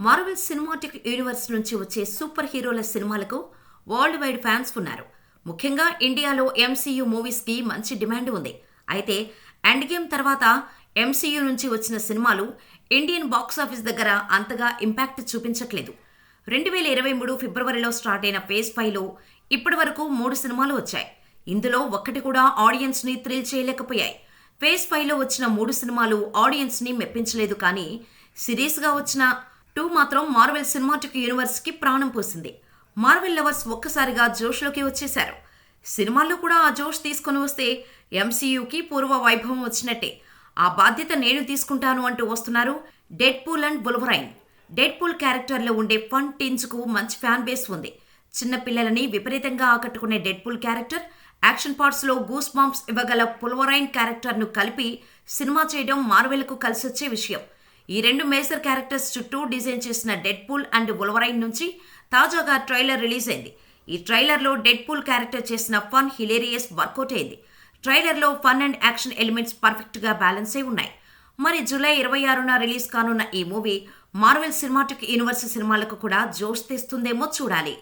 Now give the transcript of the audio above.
Marvel cinematic universe నుంచి వచ్చే super హీరోల సినిమాలకు వరల్డ్ వైడ్ ఫ్యాన్స్ ఉన్నారు. ముఖ్యంగా ఇండియాలో ఎంసీయూ మూవీస్కి మంచి డిమాండ్ ఉంది. అయితే ఎండ్ గేమ్ తర్వాత ఎంసీయూ నుంచి వచ్చిన సినిమాలు ఇండియన్ బాక్సాఫీస్ దగ్గర అంతగా ఇంపాక్ట్ చూపించట్లేదు. 2023 ఫిబ్రవరిలో స్టార్ట్ అయిన ఫేజ్ 5లో ఇప్పటి వరకు 3 సినిమాలు వచ్చాయి. ఇందులో ఒక్కటి కూడా ఆడియన్స్ని థ్రిల్ చేయలేకపోయాయి. ఫేజ్ 5లో వచ్చిన 3 సినిమాలు ఆడియన్స్ని మెప్పించలేదు, కానీ సిరీస్గా వచ్చిన 2 మాత్రం మార్వెల్ సినిమాటిక్ యూనివర్స్కి ప్రాణం పోసింది. మార్వెల్ లవర్స్ ఒక్కసారిగా జోష్లోకి వచ్చేశారు. సినిమాల్లో కూడా ఆ జోష్ తీసుకొని వస్తే ఎంసీయూకి పూర్వ వైభవం వచ్చినట్టే. ఆ బాధ్యత నేను తీసుకుంటాను అంటూ వస్తున్నారు డెడ్పూల్ అండ్ వోల్వరైన్. డెడ్పూల్ క్యారెక్టర్లో ఉండే ఫన్ టింజ్కు మంచి ఫ్యాన్ బేస్ ఉంది. చిన్న పిల్లలని విపరీతంగా ఆకట్టుకునే డెడ్పూల్ క్యారెక్టర్, యాక్షన్ పార్ట్స్లో గూస్ బాంబ్స్ ఇవ్వగల వోల్వరైన్ క్యారెక్టర్ను కలిపి సినిమా చేయడం మార్వెల్కు కలిసొచ్చే విషయం. ఈ 2 మేజర్ క్యారెక్టర్స్ చుట్టూ డిజైన్ చేసిన డెడ్పూల్ అండ్ వోల్వరైన్ నుంచి తాజాగా ట్రైలర్ రిలీజ్ అయింది. ఈ ట్రైలర్లో డెడ్పూల్ క్యారెక్టర్ చేసిన ఫన్ హిలేరియస్ వర్కౌట్ అయింది. ట్రైలర్లో ఫన్ అండ్ యాక్షన్ ఎలిమెంట్స్ పర్ఫెక్ట్గా బ్యాలెన్స్ అయి ఉన్నాయి. మరి జూలై 26న రిలీజ్ కానున్న ఈ మూవీ మార్వెల్ సినిమాటిక్ యూనివర్స్ సినిమాలకు కూడా జోష్ తెస్తుందేమో చూడాలి.